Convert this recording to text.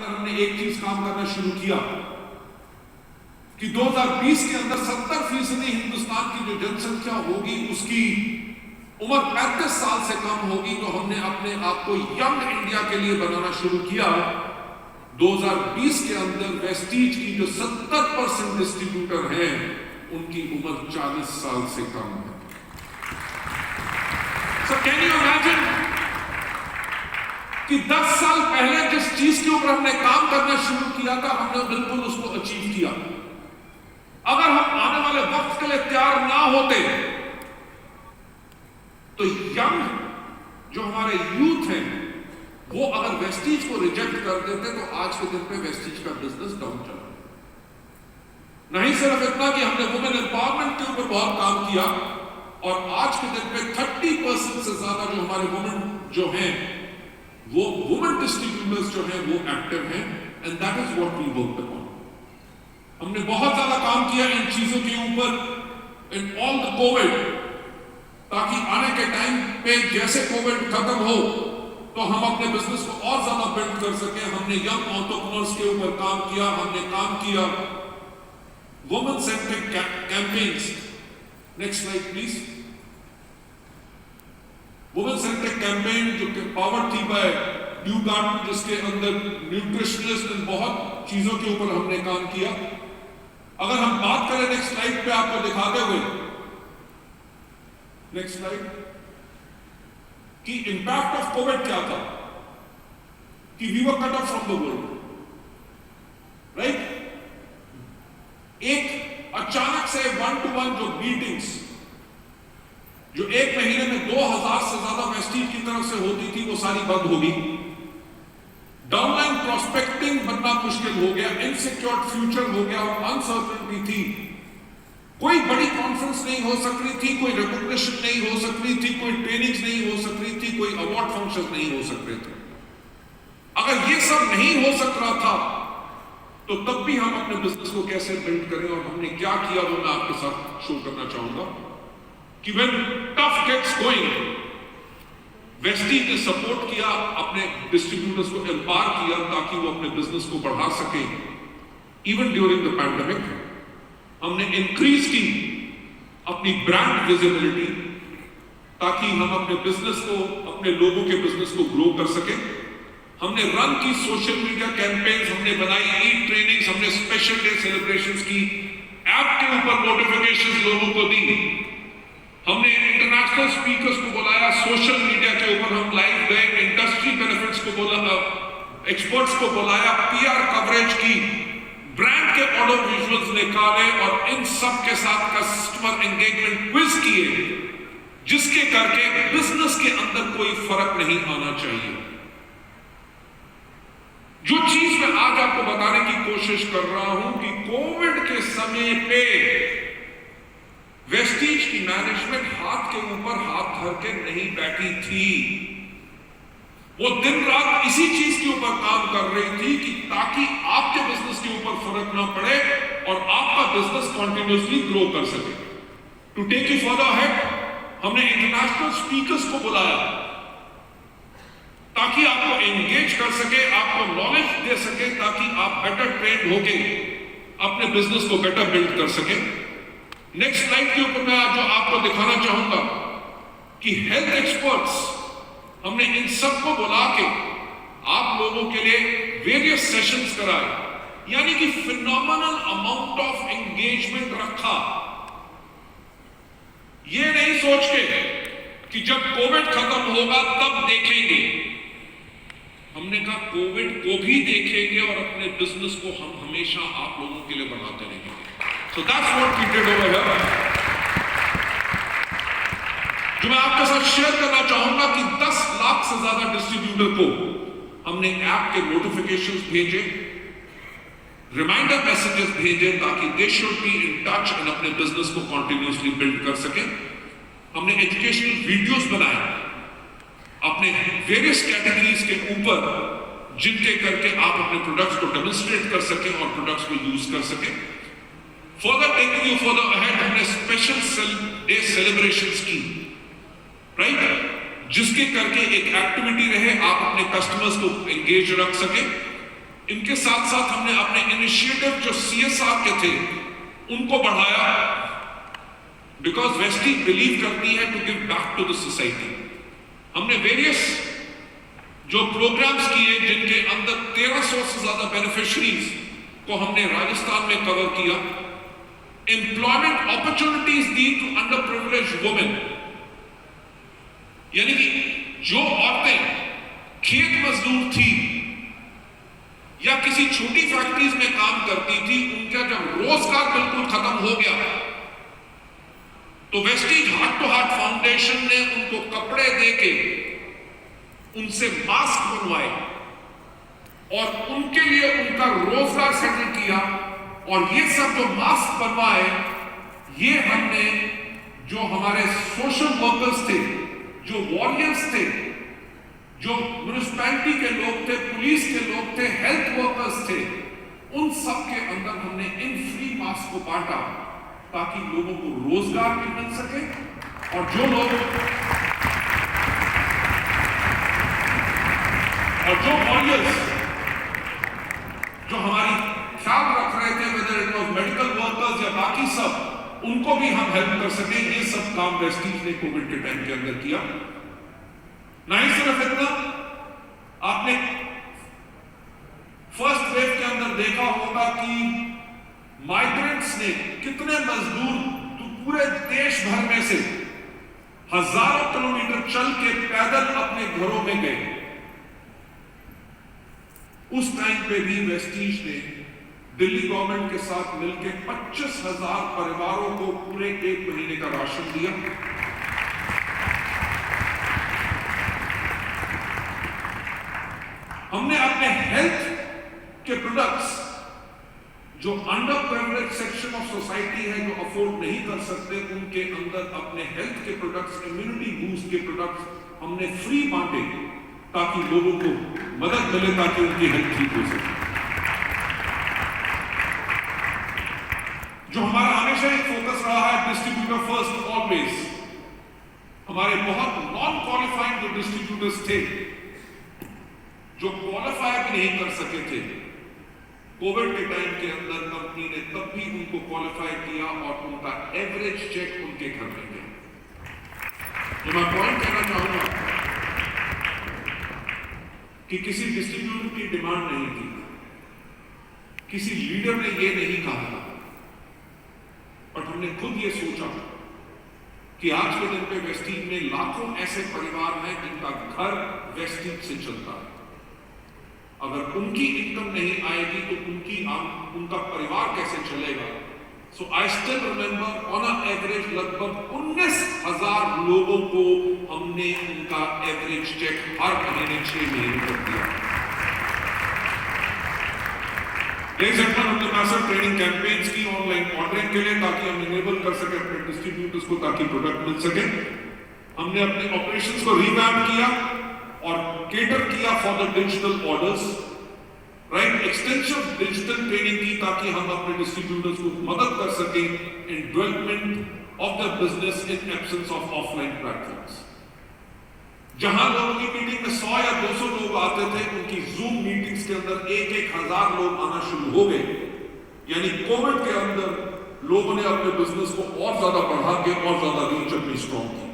अंदर हमने एक चीज काम करना शुरू किया कि 2020 के अंदर 70% हिंदुस्तान की जो जनसंख्या होगी उसकी उम्र 35 साल से कम होगी। तो हमने अपने आप को यंग इंडिया के लिए बनाना शुरू किया। 2020 के अंदर वेस्टीज की जो 70% डिस्ट्रीब्यूटर हैं उनकी उम्र 40 साल से कम है। So can you imagine कि 10 साल पहले जिस चीज के ऊपर हमने काम करना शुरू किया था हमने बिल्कुल उसको अचीव किया। अगर हम आने वाले वक्त के लिए तैयार ना होते तो यंग जो हमारे यूथ हैं वो अगर वेस्टीज को रिजेक्ट कर देते तो आज के दिन पे वेस्टीज का बिजनेस डाउन चला। नहीं सिर्फ इतना कि हमने वुमेन एम्पावरमेंट के ऊपर बहुत काम किया और आज के दिन पे 30% से ज्यादा जो हमारे वुमेन जो हैं वो वुमेन डिस्ट्रीब्यूटर्स जो हैं वो एक्टिव हैं and that is what we work upon. हमने बहुत ज्यादा काम किया इन चीजों के ऊपर इन ऑल द कोविड, ताकि आने के टाइम पे जैसे कोविड खत्म हो तो हम अपने बिजनेस को और ज्यादा बिल्ड कर सके। हमने यंग एंटरप्रेन्योर्स के ऊपर काम किया, हमने काम किया women centric campaigns. Next slide please. Women centric campaign जो पावर थी बाय ड्यू गार्डन, जिसके अंदर न्यूट्रिशनिस्ट और बहुत चीजों के ऊपर हमने काम किया। अगर हम बात करें नेक्स्ट स्लाइड पे आपको दिखाते हुए, नेक्स्ट स्लाइड, कि इंपैक्ट ऑफ कोविड क्या था, कि we were cut off from the world, right. एक अचानक से 1-to-1 जो मीटिंग्स जो एक महीने में 2000 से ज्यादा वेस्टीज की तरफ से होती थी वो सारी बंद हो गई। डाउनलाइन प्रोस्पेक्टिंग बनना मुश्किल हो गया, इनसिक्योर फ्यूचर हो गया और अनसर्टेनिटी थी। कोई बड़ी कॉन्फ्रेंस नहीं हो सक रही थी, कोई रिकॉग्निशन नहीं हो सक रही थी, कोई ट्रेनिंग्स नहीं हो सक रही थी, कोई अवार्ड फंक्शन नहीं हो सक रहे थे। अगर ये सब नहीं हो सक रहा था तो तब भी हम अपने बिजनेस को कैसे बिल्ड करें, और हमने क्या किया वो मैं आपके साथ शो करना चाहूंगा कि when tough gets going, Vestige ने सपोर्ट किया, अपने डिस्ट्रीब्यूटर्स को एम्पावर किया ताकि वो अपने बिजनेस को बढ़ा सके। इवन ड्यूरिंग द पैंडेमिक हमने इंक्रीज की अपनी ब्रांड विजिबिलिटी ताकि हम अपने बिजनेस को, अपने लोगों के बिजनेस को ग्रो कर सके। हमने रन की सोशल मीडिया कैंपेन्स, हमने बनाई ई ट्रेनिंग्स, हमने स्पेशल डे सेलिब्रेशंस की, ऐप के ऊपर नोटिफिकेशंस लोगों को दी, हमने इंटरनेशनल स्पीकर्स को बुलाया, सोशल मीडिया के ऊपर हम लाइव गए, इंडस्ट्री बेनिफिट्स को बोला, एक्सपर्ट्स को बुलाया, पीआर कवरेज की, ब्रांड के ऑडियो विजुअल्स निकाले और इन सब के साथ कस्टमर एंगेजमेंट क्विज किए, जिसके करके बिजनेस के अंदर कोई फर्क नहीं आना चाहिए। जो चीज मैं आज आपको बताने की कोशिश कर रहा हूं कि कोविड के समय पे वेस्टीज की मैनेजमेंट हाथ के ऊपर हाथ धर के नहीं बैठी थी। वो दिन रात इसी चीज के ऊपर काम कर रही थी कि ताकि आपके बिजनेस के ऊपर फर्क ना पड़े और आपका बिजनेस कंटिन्यूअसली ग्रो कर सके। To take it further ahead, हमने इंटरनेशनल स्पीकर्स को बुलाया ताकि आपको एंगेज कर सके, आपको नॉलेज दे सके, ताकि आप बेटर ट्रेन होके अपने बिजनेस को बेटर बिल्ड कर सके। नेक्स्ट स्लाइड के ऊपर मैं जो आपको दिखाना चाहूंगा कि हेल्थ एक्सपर्ट्स, हमने इन सबको बुला के आप लोगों के लिए वेरियस सेशंस कराए, यानी कि फिनोमिनल अमाउंट ऑफ एंगेजमेंट रखा। ये नहीं सोच के कि जब कोविड खत्म होगा तब देखेंगे, हमने कहा कोविड को भी देखेंगे और अपने बिजनेस को हम हमेशा आप लोगों के लिए बढ़ाते रहेंगे। So that's what we did over here. जो मैं आपके साथ शेयर करना चाहूंगा कि 10 लाख से ज्यादा डिस्ट्रीब्यूटर को हमने ऐप के नोटिफिकेशंस भेजे, रिमाइंडर मैसेजेस भेजे ताकि they should be in touch and अपने बिजनेस को कंटिन्यूअसली बिल्ड कर सके। हमने एजुकेशनल वीडियोस बनाए अपने वेरियस कैटेगरीज के ऊपर, जिनके करके आप अपने प्रोडक्ट्स को डेमोन्स्ट्रेट कर सके और प्रोडक्ट्स को यूज कर सके। Further taking you further ahead, हमने स्पेशल डे सेलिब्रेशंस की, राइट, जिसके करके एक एक्टिविटी रहे, आप अपने कस्टमर्स को एंगेज रख सके। इनके साथ साथ हमने अपने इनिशिएटिव जो CSR के थे उनको बढ़ाया, बिकॉज वेस्टीज बिलीव करती है to give back to the society. हमने वेरियस जो प्रोग्राम्स किए जिनके अंदर 1300 से ज्यादा बेनिफिशरीज को हमने राजस्थान में कवर किया। एम्प्लॉयमेंट अपॉर्चुनिटीज दी टू अंडर प्रिविलेज्ड वुमेन, यानी कि जो औरतें खेत मजदूर थी या किसी छोटी फैक्ट्रीज में काम करती थी, उनका जब रोजगार बिल्कुल खत्म हो गया तो Vestige heart to heart foundation ने उनको कपड़े देके उनसे मास्क बनवाए और उनके लिए उनका रोजगार सेटल किया। और ये सब जो मास्क बनवाए, ये हमने जो हमारे सोशल वर्कर्स थे, जो वॉरियर्स थे, जो म्युनिसिपैलिटी के लोग थे, पुलिस के लोग थे, हेल्थ वर्कर्स थे, उन सब के अंदर हमने इन फ्री मास्क को बांटा ताकि लोगों को रोजगार भी मिल सके। और जो वॉरियर्स जो हमारी ख्याल रख रहे थे, whether it was medical workers या बाकी सब, उनको भी हम हेल्प कर सके। ये सब काम वेस्टीज ने कोविड के टाइम के अंदर किया। नहीं सिर्फ इतना, आपने फर्स्ट वेव के अंदर देखा होगा कि माइग्रेंट्स ने कितने मजदूर तो पूरे देश भर में से हजारों किलोमीटर चल के पैदल अपने घरों में गए। उस टाइम पे भी वेस्टीज ने दिल्ली गवर्नमेंट के साथ मिलकर 25,000 परिवारों को पूरे 1 महीने का राशन दिया। हमने अपने हेल्थ के प्रोडक्ट्स जो under privileged section of society है, जो अफोर्ड नहीं कर सकते, उनके अंदर अपने हेल्थ के प्रोडक्ट्स, इम्यूनिटी बूस्ट के प्रोडक्ट्स हमने फ्री बांटे ताकि लोगों को मदद मिले, ताकि उनकी हेल्थ ठीक हो सके। जो हमारा हमेशा एक फोकस रहा है, डिस्ट्रीब्यूटर फर्स्ट ऑलवेज। हमारे बहुत नॉन क्वालिफाइड जो डिस्ट्रीब्यूटर्स थे, जो क्वालिफाई भी नहीं कर सके थे, कोविड के टाइम के अंदर कंपनी ने तब भी उनको क्वालिफाई किया और उनका एवरेज चेक उनके घर में गया। तो मैं पॉइंट कहना चाहूंगा कि किसी डिस्ट्रीब्यूटर की डिमांड नहीं थी, किसी लीडर ने ये नहीं कहा था, बट हमने खुद ये सोचा कि आज के दिन पे वेस्टीज में लाखों ऐसे परिवार हैं जिनका घर वेस्टीज से चलता है। अगर उनकी इनकम नहीं आएगी तो उनका परिवार कैसे चलेगा? So I still remember on a average लगभग 19,000 लोगों को हमने उनका एवरेज चेक हर महीने 6 महीने कर दिया। हमने मैसिव ट्रेनिंग कैंपेन्स की ऑनलाइन ऑर्डरिंग के लिए, ताकि हम इनेबल कर सके अपने डिस्ट्रीब्यूटर्स को, ताकि प्रोडक्ट मिल सके। हमने अपने ऑपरेशंस को रिवैम्प किया और केटर किया for the digital orders, right, extensive digital training की ताकि हम अपने डिस्ट्रीब्यूटर्स को मदद कर सकें in development of the business in absence of offline platforms. जहां लोगों की मीटिंग में 100 या 200 लोग आते थे, उनकी जूम मीटिंग्स के अंदर 1,000 लोग आना शुरू हो गए। यानी कोविड के अंदर लोगों ने अपने बिजनेस को और ज्यादा बढ़ा के और ज्यादा रीच अपनी स्ट्रॉन्ग की।